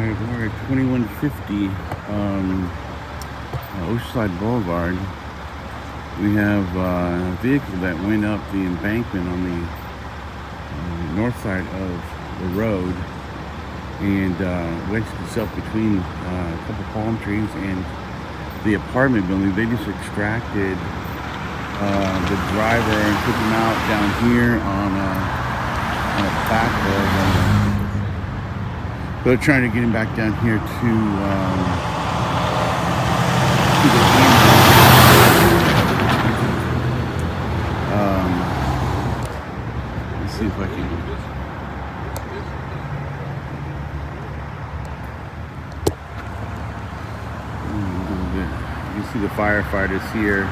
Alright, we're at 2150 Oceanside Blvd. We have a vehicle that went up the embankment on the north side of the road and wedged itself between a couple palm trees and the apartment building. They just extracted the driver and took him out down here on a backhoe. They're trying to get him back down here to the let's see if I can. You can see the firefighters here.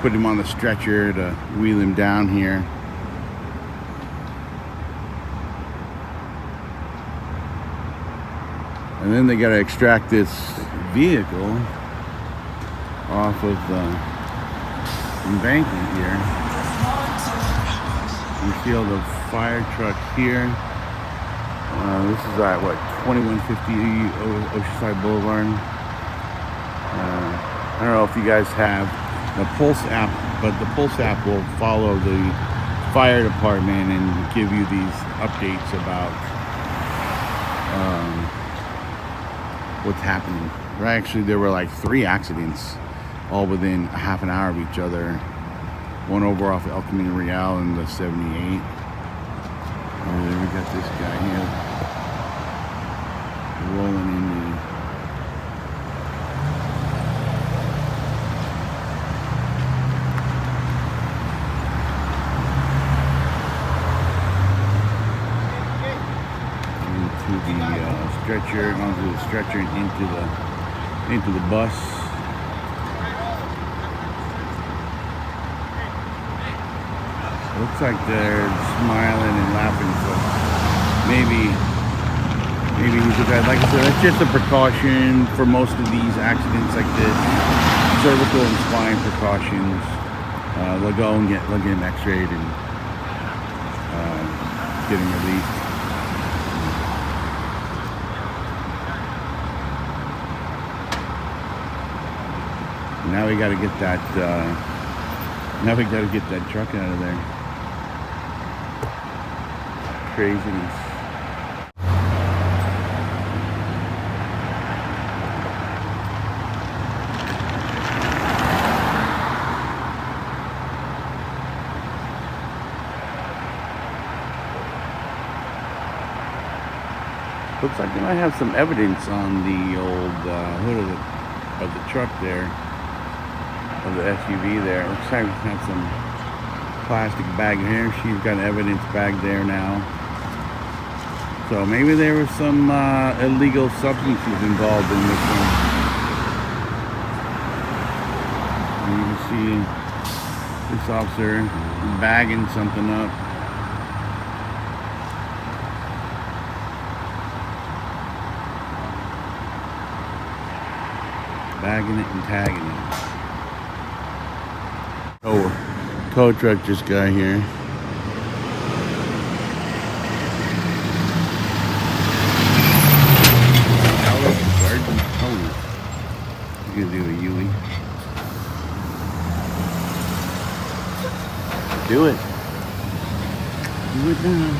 Put him on the stretcher to wheel him down here. And then they got to extract this vehicle off of the embankment here. You see all the fire truck here. This is at what, 2150 Oceanside Blvd. I don't know if you guys have the Pulse app, but the Pulse app will follow the fire department and give you these updates about what's happening. Actually, there were like 3 accidents all within a half an hour of each other. One over off El Camino Real and the 78. There we got this guy here rolling in stretcher, onto the stretcher and into the bus. It looks like they're smiling and laughing, so maybe he's a guy. Like I said, that's just a precaution for most of these accidents like this. Cervical and spine precautions. They'll go and they'll get him x-rayed and get him released. Now we got to get that. Now we got to get that truck out of there. Craziness. Looks like they might have some evidence on the old hood of the truck there. Of the SUV there. Looks like we have some plastic bag here. She's got an evidence bag there now. So maybe there was some illegal substances involved in this one. And you can see this officer bagging something up. Bagging it and tagging it. Oh, tow truck just got here. You gonna do a Yui? Do it. Do it now.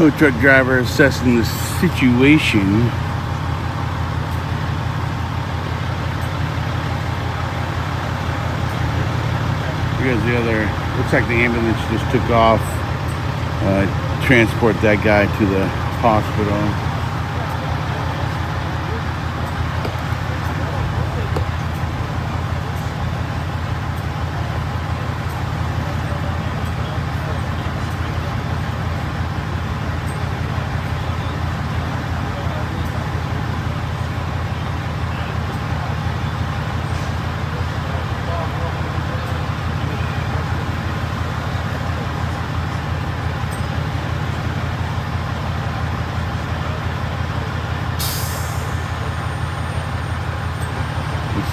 tow truck driver assessing the situation. Here's the other, looks like the ambulance just took off, transport that guy to the hospital.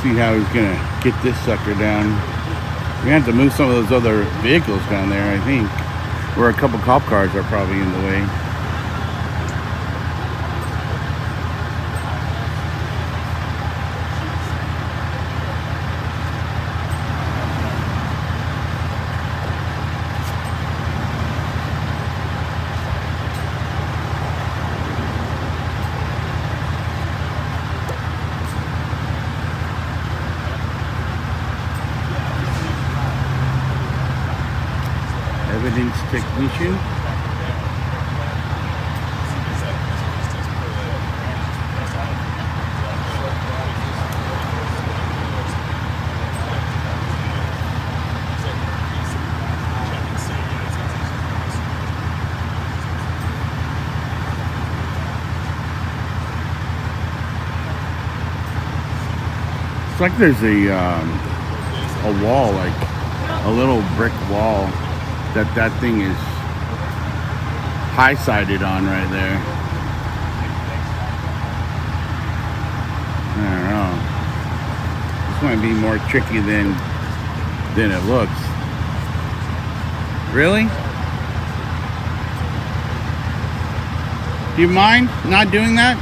See how he's gonna get this sucker down. We have to move some of those other vehicles down there, I think, where a couple cop cars are probably in the way. Evidence technician. It's like there's a wall, like a little brick wall that thing is high-sided on right there. I don't know. This might be more tricky than it looks. Really? Do you mind not doing that?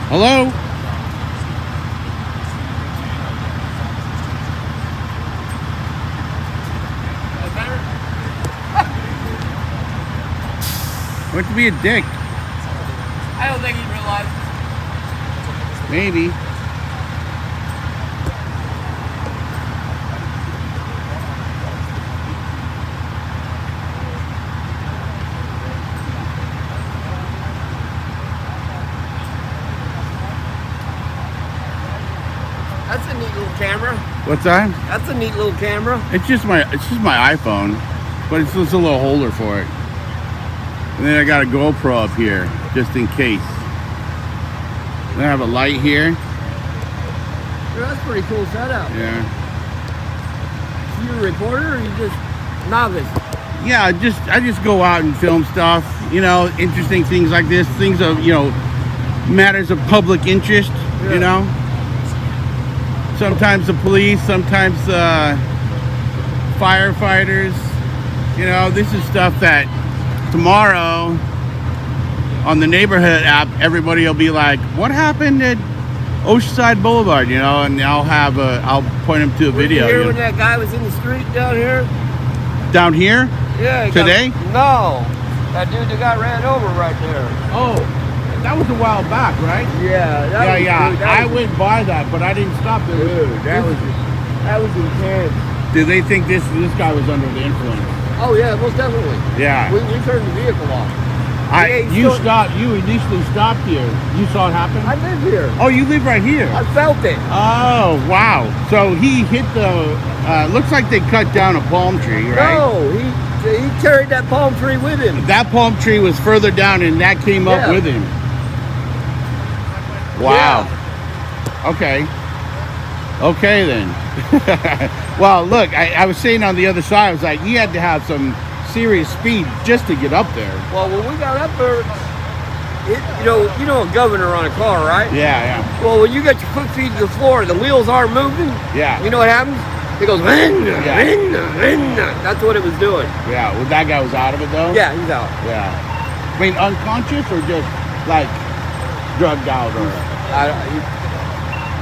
Hello? What to be a dick? I don't think he realized. Maybe. That's a neat little camera. What's that? That's a neat little camera. It's just my iPhone, but it's just a little holder for it. And then I got a GoPro up here, just in case. Then I have a light here. Yeah, that's pretty cool setup. Yeah. You a reporter or you just novice? Yeah, I just go out and film stuff. You know, interesting things like this, things of, you know, matters of public interest. Yeah. You know. Sometimes the police, sometimes firefighters. You know, this is stuff that tomorrow on the neighborhood app, everybody will be like, "What happened at Oceanside Blvd?" You know, and I'll point them to a video. Were you here know. when that guy was in the street down here? Down here? Yeah. Today? No, that dude that got ran over right there. Oh, that was a while back, right? Yeah. Yeah. I went by that, but I didn't stop there. Dude, that was intense. Did they think this guy was under the influence? Oh yeah, most definitely. Yeah. We turned the vehicle off. You initially stopped here. You saw it happen? I live here. Oh, you live right here. I felt it. Oh, wow. So he hit looks like they cut down a palm tree, right? No, he carried that palm tree with him. That palm tree was further down and that came up with him. Wow. Yeah. Okay then. Well, look, I was saying on the other side, I was like, you had to have some serious speed just to get up there. Well, when we got up there, you know a governor on a car, right? Yeah. Well, when you got your foot feet to the floor, the wheels aren't moving. Yeah. You know what happens? It goes, that's what it was doing. Yeah, well, that guy was out of it though? Yeah, he's out. Yeah. I mean, unconscious or just like drugged out or?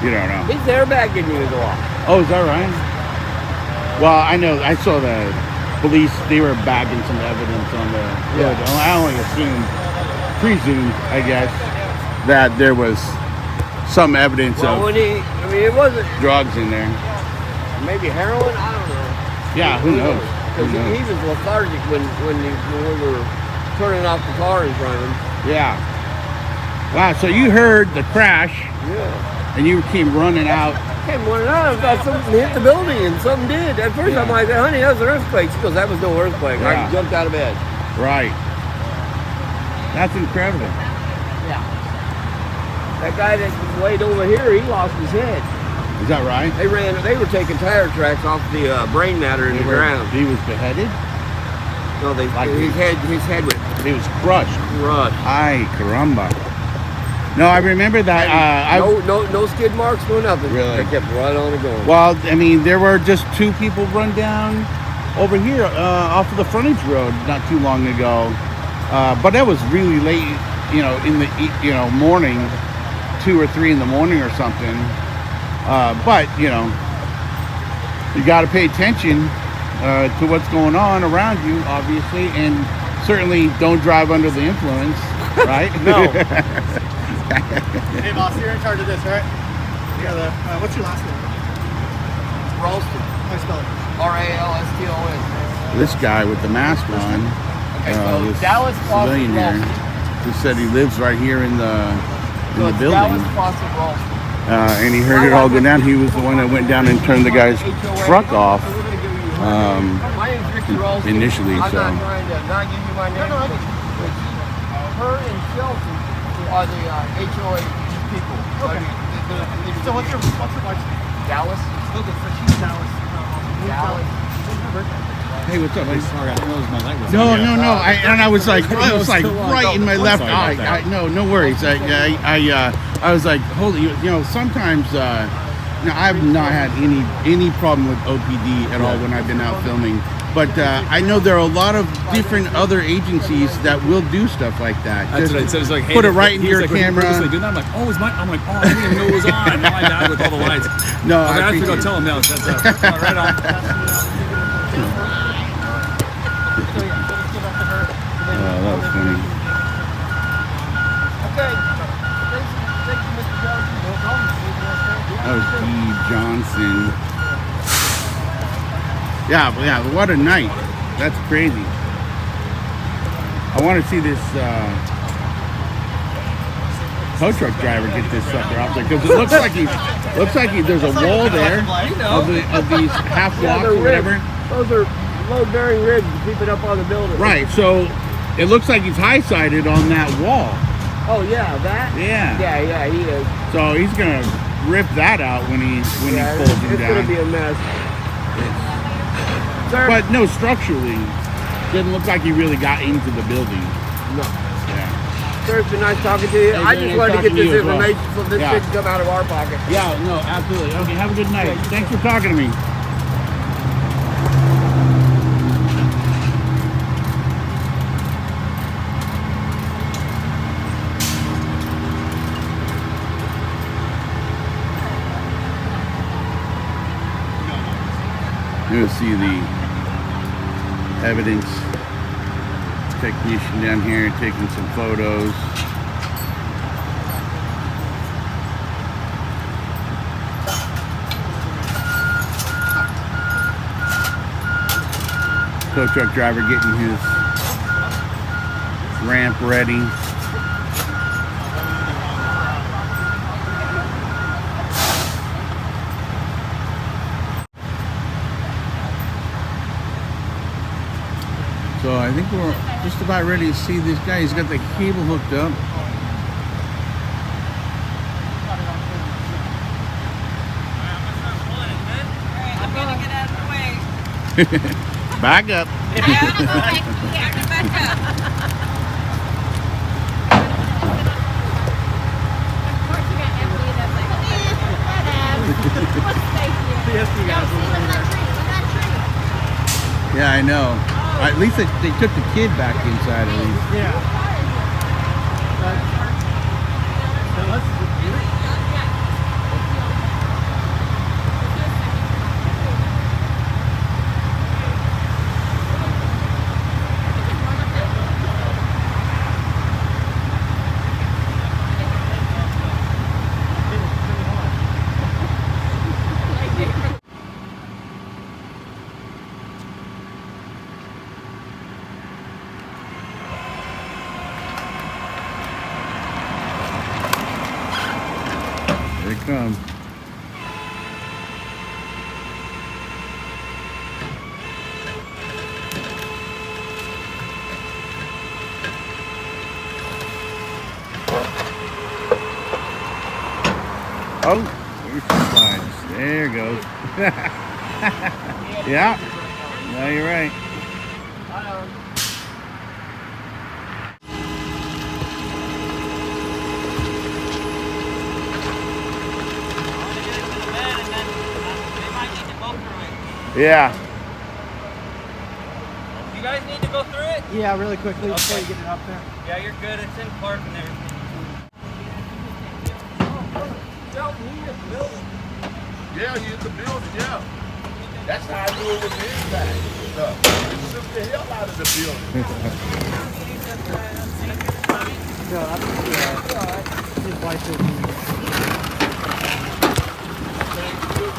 You don't know. His airbag didn't even go off. Oh, is that right? Well, I know. I saw the police, they were bagging some evidence on the road. I only presume, I guess, that there was some evidence of it wasn't drugs in there. maybe heroin. I don't know. Yeah, who knows? Because he was lethargic when we were turning off the car in front of him. Yeah. Wow. So you heard the crash. Yeah. And you came running out. I came running out. I thought something hit the building, and something did. At first, I'm like, honey, that was an earthquake. She goes, that was no earthquake. Yeah. I jumped out of bed. Right. That's incredible. Yeah. That guy that was laid over here, he lost his head. Is that right? They were taking tire tracks off the brain matter in the ground. He was beheaded? No, his head was He was crushed. Ay, caramba. No, I remember that. No skid marks, no nothing. Really? They kept right on it going. Well, I mean, there were just 2 people run down over here off of the frontage road not too long ago. But that was really late, in the morning, 2 or 3 in the morning or something. But you got to pay attention to what's going on around you, obviously, and certainly don't drive under the influence, right? No. Hey boss, you're in charge of this, right? Yeah. What's your last name? Ralston. How do you spell it? Ralston. This guy with the mask on, this Dallas civilian here, who said he lives right here in the building. Dallas Fawcett Ralston. And he heard it all go down. He was the one that went down and turned the guy's truck off My name's Ricky Ralston. initially. I'm So not trying to not give you my name. Her and Shelton are the HOA people. Okay. So what's your wife's name? Dallas? Okay, so she's Dallas. Dallas. When's her birthday? hey, what's up? Buddy? Sorry, I didn't realize my light was No, on. no, no. I was like still on. right in my left Sorry about eye. that. No worries. I was like, holy, sometimes, I've not had any problem with OPD at all when I've been out filming. But I know there are a lot of different other agencies that will do stuff like that. That's Just what I said. It's like, hey, put it right into he was your like, camera. He was doing that. I'm like, oh, is mine? I'm like, oh, I didn't even know it was on. Now I died with all the lights. No, I have to go appreciate tell him now. That's right on. that was funny. Okay. Thank you, Mr. Johnson. No problem. That was Steve Johnson. Yeah, what a night. That's crazy. I want to see this tow truck driver get this sucker out there, because it looks like there's a wall there of these half blocks or whatever. Those are load-bearing ribs to keep it up on the building. Right, so it looks like he's high-sided on that wall. Oh yeah, that? Yeah. Yeah, he is. So he's gonna rip that out when he pulls him It's down. gonna be a mess. Sir? But no, structurally, didn't look like he really got into the building. No. Yeah. Sir, it's been nice talking to you. Hey, I very just nice wanted to get talking to this you as well. information so this Yeah. didn't come out of our pocket. Yeah, no, absolutely. Okay, have a good night. Thanks for talking to me. You'll see the evidence technician down here taking some photos. Tow truck driver getting his ramp ready. So I think we're just about ready to see this guy. He's got the cable hooked up. I'm gonna get out of the way. Back up. Yeah, back up. Of course you got empty. That's like, whatever. Thank you. Yes, you guys. Look at that tree. Yeah, I know. At least they took the kid back inside at least. Yeah. So let's. they come. Oh, there's some slides. There goes. Yeah. No, you're right. Yeah. You guys need to go through it? Yeah, really quickly before you get it up there. Yeah, you're good. It's in park and everything. Yeah, you hit the building, yeah. That's how I do it with the inside stuff. You took the hell out of the building. No, that's his wife is.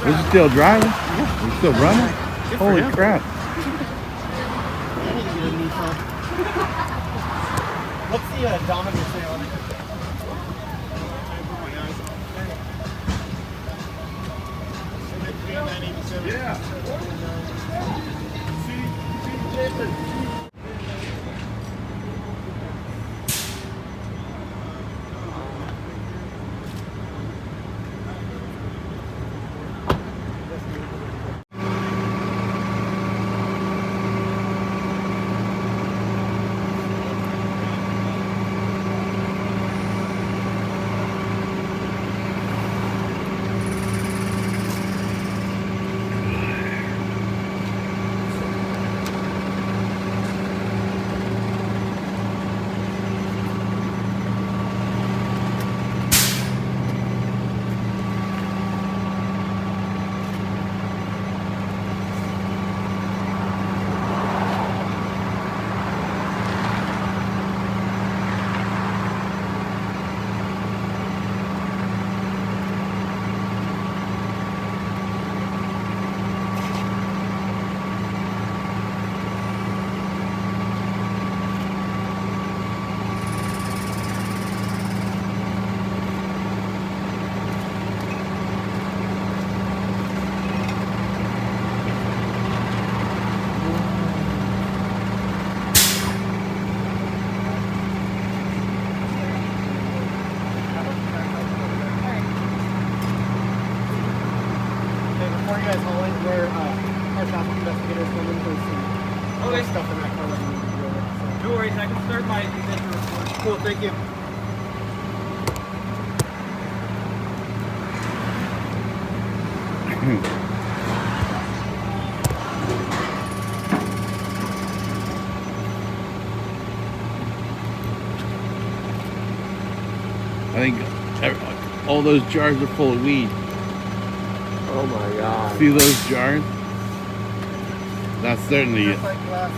Is it still driving? Yeah. It's still running? Holy crap. What's the odometer say on it? Yeah. See, Jason. Before you guys haul in, where our traffic investigators come in for some other stuff in that car that we need to deal with. So. No worries, I can start my executive report. Cool, thank you. I think all those jars are full of weed. Oh my God. See those jars? That's certainly it. Like glasses,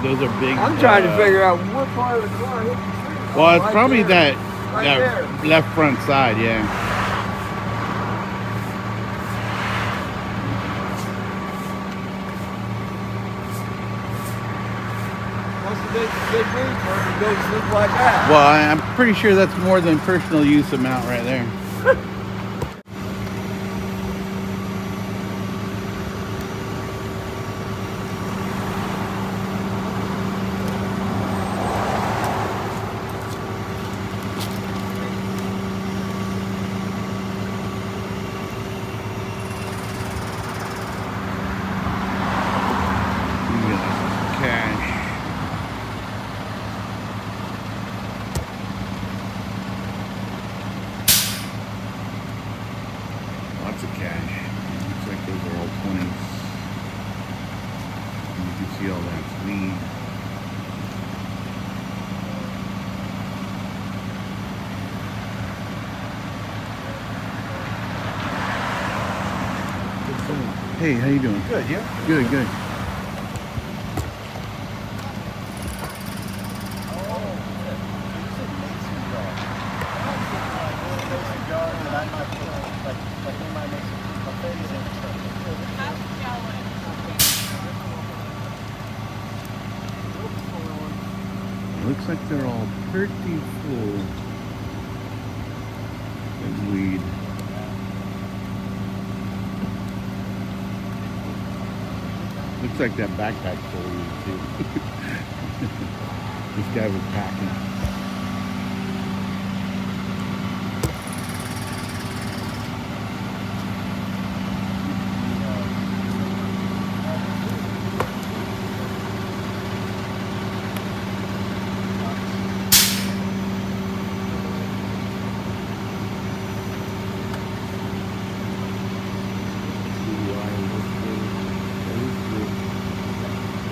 Those are big. I'm trying to figure out what part of the car hit the tree. Well, it's Right probably there. that Right left front side, yeah. Once the big weed car, it goes look like that. Well, I'm pretty sure that's more than personal use amount right there. Cash. Lots of cash. Looks like those are all 20s. And you can see all that's weed. Hey, how you doing? Good, you? Good, good. looks like they're all pretty full of weed. Looks like that backpack's full of weed too. This guy was packing.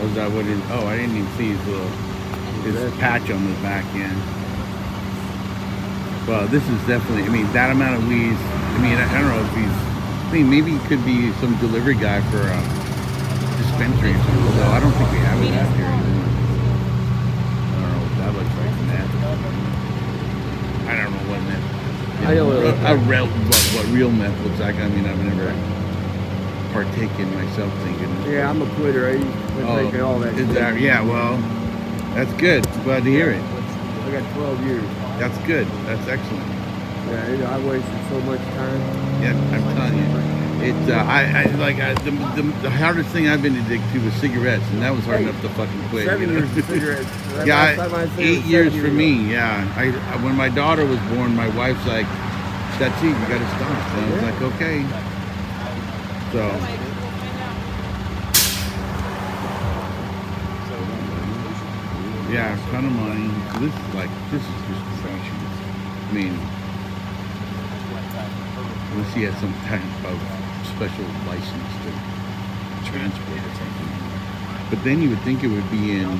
Was that what it? Oh, I didn't even see his patch on the back end. Well, this is definitely. I mean, that amount of weeds. I mean, I don't know if he's. I mean, maybe he could be some delivery guy for a dispensary or something. Although I don't think we have it out here anymore. I don't know what that looks like. Meth. I don't know what meth. I know what real meth looks like. I mean, I've never partaken myself thinking. Yeah, I'm a quitter. I used to take all that. Is that, yeah, well, that's good. Glad to hear it. I got 12 years. That's good. That's excellent. Yeah, I wasted so much time. Yeah, I'm telling you. It's the hardest thing I've been addicted to was cigarettes, and that was hard enough to fucking quit. 7 years of cigarettes. Yeah, 8 years for me. Yeah, when my daughter was born, my wife's like, "That's it. You got to stop." And I was like, "Okay." So. Yeah, a ton of money. So this is just distraction. I mean, unless he had some type of special license to transport or something. But then you would think it would be in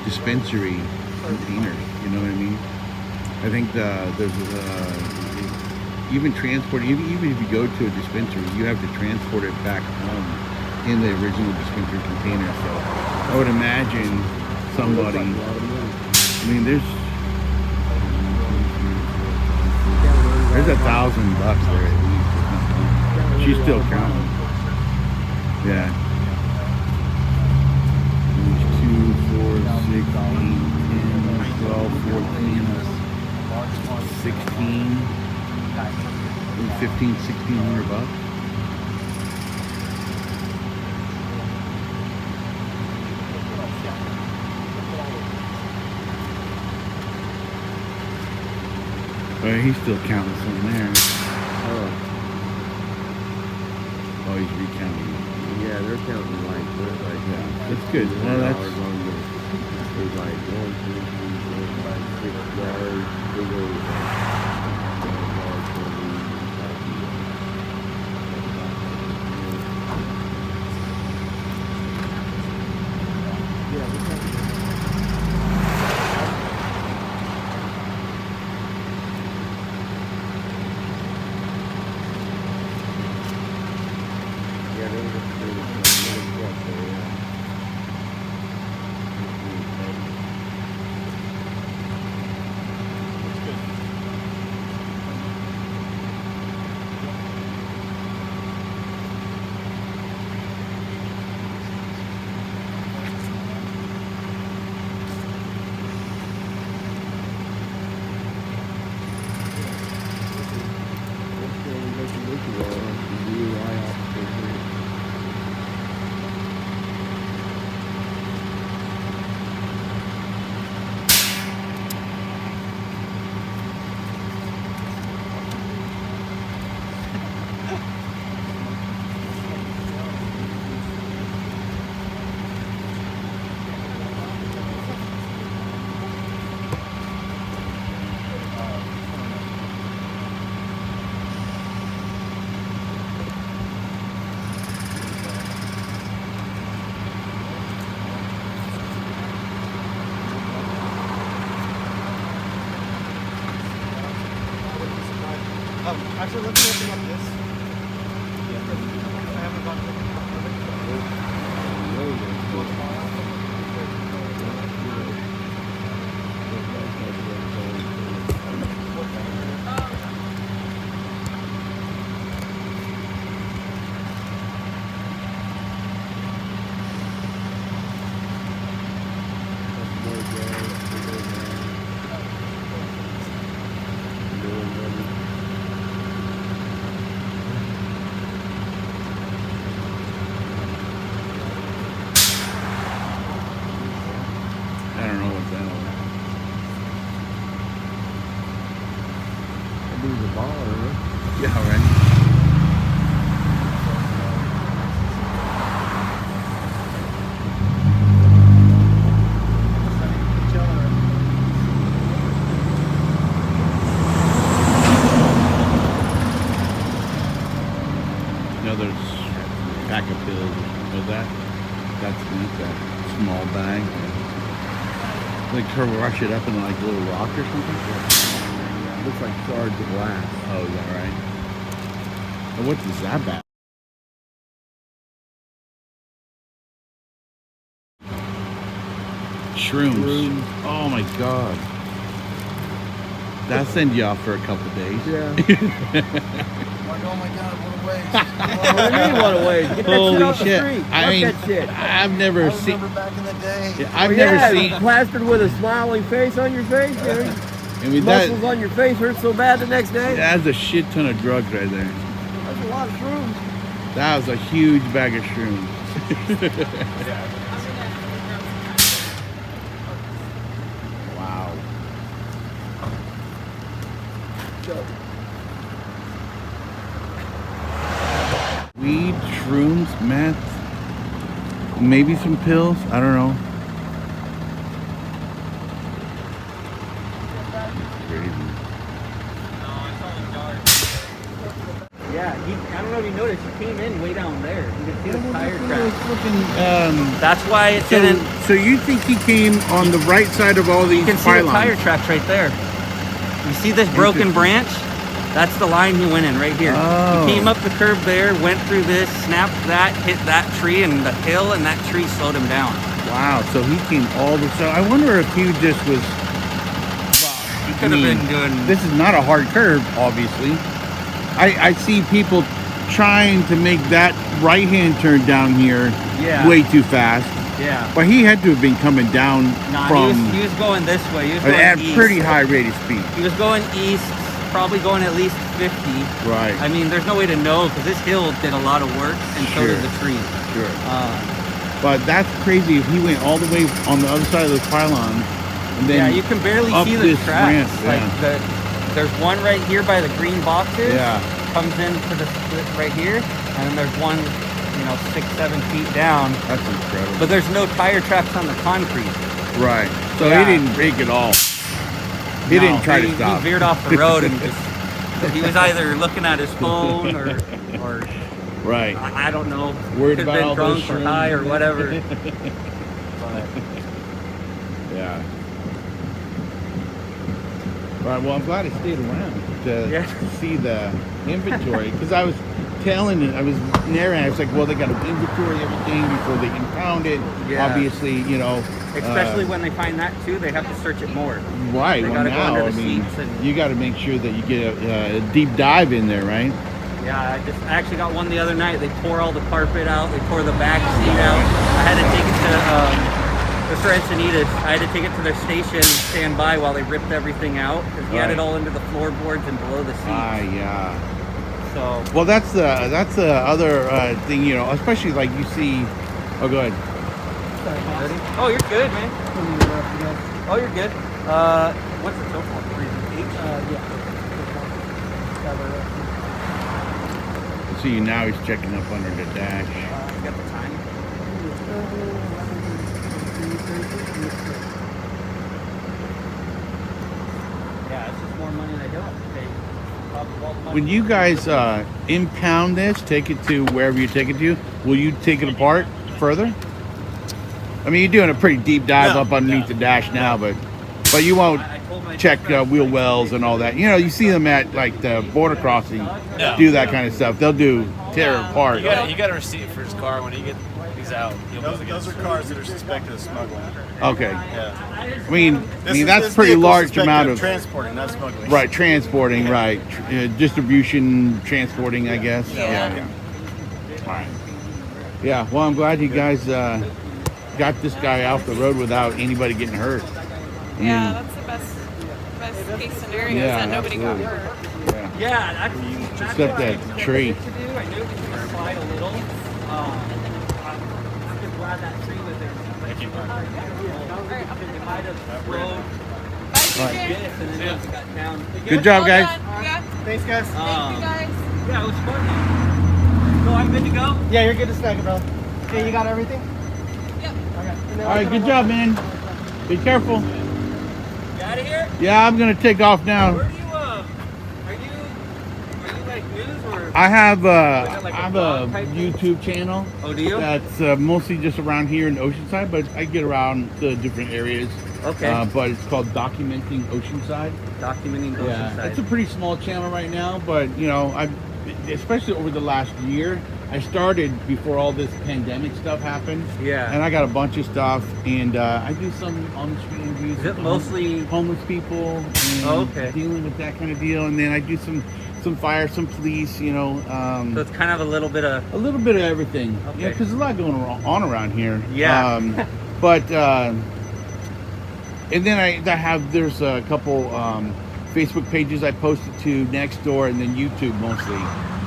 dispensary containers. You know what I mean? I think there's even transport. Even if you go to a dispensary, you have to transport it back home in the original dispensary container. So I would imagine somebody. I mean, there's $1,000 there at least. She's still counting. Yeah. 2, 4, 6, 8, 10, 12, 14, 16, 15, $1,600. Well, he's still counting some there. Oh, he's recounting. Yeah, they're counting like Yeah, that's good. Well, that's. There's like 1, 2, 3, 4, 5, 6 yards. Big old yards for Actually, let me open up this. I haven't gone to bar, huh? Yeah, right. Another pack of pills. Was that's neat, that small bag. Like crush it up in like a little rock or something? Looks like shards of glass. Oh, is that right? And what is that bag? Shrooms. Oh my god. That'll send you off for a couple days. Yeah. Like, oh my god, what a waste. What do you mean, what a waste? Get that shit Holy off the shit. street. I Fuck mean, that shit. I've never I seen. remember back in the day. I've Yeah, never seen. plastered with a smiling face on your face. You know, I mean, that, muscles on your face hurt so bad the next day. that's a shit ton of drugs right there. That's a lot of shrooms. That was a huge bag of shrooms. Wow. Weed, shrooms, meth, maybe some pills. I don't know. Crazy. Yeah, I don't know if you noticed, he came in way down there. You can see the tire track. That's why it didn't. So you think he came on the right side of all these You can see the pylons? tire tracks right there. You see this broken branch? That's the line he went in right here. Oh. He came up the curb there, went through this, snapped that, hit that tree and the hill, and that tree slowed him down. Wow, so he came all the. So I wonder if he just was. He could have been doing. This is not a hard curve, obviously. I see people trying to make that right-hand turn down here Yeah. way too fast. Yeah. But he had to have been coming down Nah, from he was going this way. He was going at east. pretty high rate of speed. He was going east, probably going at least 50. Right. I mean, there's no way to know because this hill did a lot of work, and so Sure. did the tree. Sure. Uh, But that's crazy if he went all the way on the other side of those pylons. And then yeah, you can barely up see the this tracks. ramp, Like yeah. there's one right here by the green boxes. Yeah. Comes into the split right here, and then there's one, 6-7 feet down. That's incredible. But there's no tire tracks on the concrete. Right. So Yeah. he didn't break it all. He No, didn't try to stop. He veered off the road and just. He was either looking at his phone or Right. I don't know. Worried Could about have all been those drunk or high or shrooms. whatever. Yeah. Right. Well, I'm glad I stayed around to Yeah. see the inventory because I was narrating. I was like, well, they got to inventory everything before they can pound it. Yeah. Obviously, Especially when they find that too, they have to search it more. right. They Well, gotta go now, under I the mean, seats and- you got to make sure that you get a deep dive in there, right? Yeah, I actually got one the other night. They tore all the carpet out. They tore the back seat out. I had to take it to Mr. Encinitas. I had to take it to their station, stand by while they ripped everything out because he had Right. it all into the floorboards and below the seats. Yeah. So Well, that's the other thing, especially like you see. Oh, go ahead. ready? Oh, you're good, man. Oh, you're good. What's the total? 3 See, now he's checking up under the dash. You got the time? Yeah, it's just more money they don't have to pay. Probably all the money. When you guys impound this, take it to wherever you take it to, will you take it apart further? I mean, you're doing a pretty deep dive up underneath the dash now, but you won't I told my check dispatch wheel like, wells and all that. You see them at like the border crossing, do that kind of stuff. They'll do tear it apart. You got a receipt for his car when he's out. You'll be able to get Those are cars that are suspected of smuggling. Okay. Yeah. I mean This that's pretty vehicle's large suspected amount of transporting, not smuggling. right transporting, right distribution, transporting, I guess. Yeah. All right. Yeah. Well, I'm glad you guys got this guy off the road without anybody getting hurt. I Yeah, mean, that's the best case scenario Yeah, is that nobody got absolutely. hurt. yeah. Yeah, that's Except what I that expected tree. it to do. I knew it was going to slide a little. I'm just glad that tree was there. Thank you. It might have slowed Bye, Right. TJ. this and then it got down. Good job, All guys. done. Yeah. Thanks, guys. Thank you guys. Yeah, it was fun, man. So I'm good to go? Yeah, you're good to snag it, bro. Okay, you got everything? Yep. Okay. All right, good job, man. Be careful. You out of here? Yeah, I'm gonna take off now. Where do you, are you like news or? I have it like a I have blog a type thing? YouTube channel. Oh, do you? That's mostly just around here in Oceanside, but I get around to different areas. Okay. But it's called Documenting Oceanside. Documenting Yeah, Oceanside. it's a pretty small channel right now, but you know, especially over the last year. I started before all this pandemic stuff happened. Yeah. And I got a bunch of stuff, and I do some on-the-street interviews. Is it with mostly homeless people? And Oh, okay. Dealing with that kind of deal, and then I do some fire, some police. You know. So it's kind of a little bit of. A little bit of everything. Okay. Yeah, because there's a lot going on around here. Yeah. But and then there's a couple Facebook pages I posted to next door, and then YouTube mostly.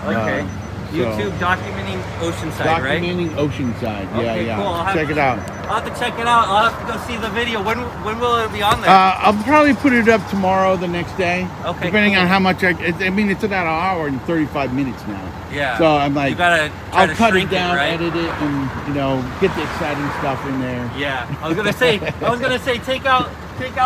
Okay. So, YouTube documenting Oceanside, right? Documenting Oceanside. Yeah, Okay, yeah. cool. I'll Check it out. I'll have to check it out. I'll have to go see the video. When will it be on there? I'll probably put it up tomorrow, the next day. Okay, Depending cool. on how much I mean, it's about an hour and 35 minutes now. Yeah. So I'm like, you gotta try I'll to cut it shrink down, right? edit it, and you know, get the exciting stuff in there. Yeah. I was gonna say take out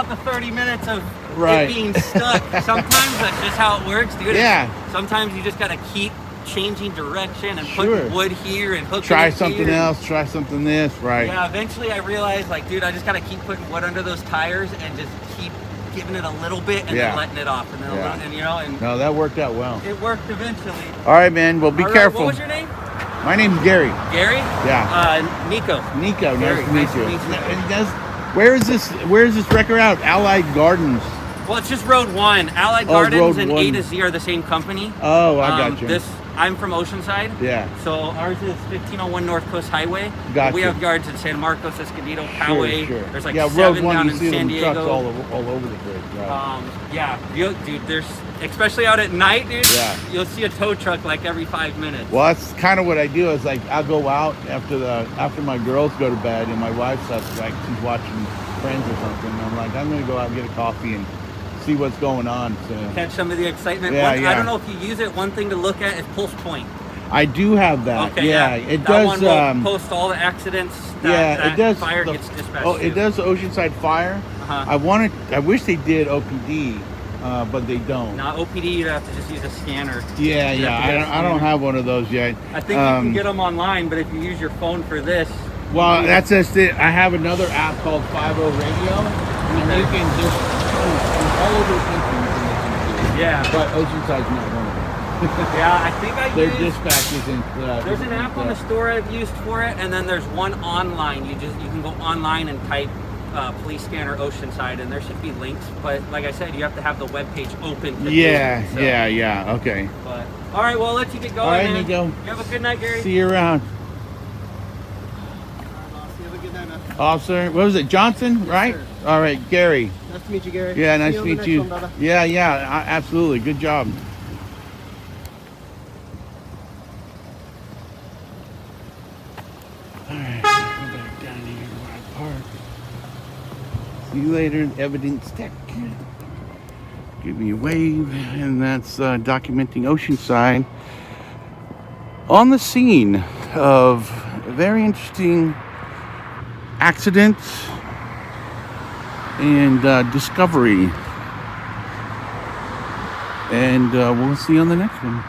the 30 minutes of Right. it being stuck. Sometimes that's just how it works, dude. Yeah. Sometimes you just gotta keep changing direction and Sure. putting wood here and hooking Try it something here. else. Try something this. Right. Yeah, eventually I realized, like, dude, I just gotta keep putting wood under those tires and just keep giving it a little bit and Yeah. then letting it off, and then Yeah. and you know, and No, that worked out well. it worked eventually. All right, man. Well, be All right, careful. What was your name? My name's Gary. Gary? Yeah. Nico. Nico. Gary, Nice to meet nice to you. meet you. And where is this record out? Allied Gardens. Well, it's just Road 1. Allied Oh, Gardens Road and 1. A to Z are the same company. Oh, I got you. I'm from Oceanside. Yeah. So ours is 1501 North Coast Highway. Gotcha. We have yards in San Marcos, Escondido, Poway. Sure. There's like yeah, 7 Road 1, down you in see San them trucks Diego. all over the place. Right. Yeah, dude, there's, especially out at night, dude, Yeah. you'll see a tow truck like every 5 minutes. Well, that's kind of what I do. Is like I'll go out after my girls go to bed and my wife's up, like she's watching Friends or something. And I'm like, I'm gonna go out and get a coffee and see what's going on. So Catch some of the excitement. Yeah, I yeah. don't know if you use it. One thing to look at is Pulse Point. I do have that. Okay, yeah, yeah. it That does. one will post all the accidents that, Yeah, it does. fire gets dispatched Oh, to. it does the Oceanside Fire. Uh-huh. I wish they did OPD, but they don't. Now OPD, you have to just use a scanner. Yeah, You have to get a I don't scanner. have one of those yet. I think you can get them online, but if you use your phone for this, Well, that's just it. I have another app called 50 Radio, and you can just all over the country. You can listen to. yeah, But Oceanside's not one of them. yeah. I think I Their used. dispatch isn't. There's an app on the store I've used for it, and then there's one online. You can go online and type police scanner Oceanside, and there should be links. But like I said, you have to have the web page open. To Yeah, do it, so. yeah. Okay. But all right, well, I'll let you get going. All right, man. Nico. You have a good night, Gary. See you around. You have a good night, man. Officer, what was it? Johnson, right? sir. All right, Gary. Nice to meet you, Gary. Yeah, nice See to on the meet next you. one, brother. Yeah, absolutely. Good job. All right, go back down here to my park. See you later, evidence tech. Give me a wave, and that's documenting Oceanside on the scene of a very interesting accident and discovery. And we'll see you on the next one.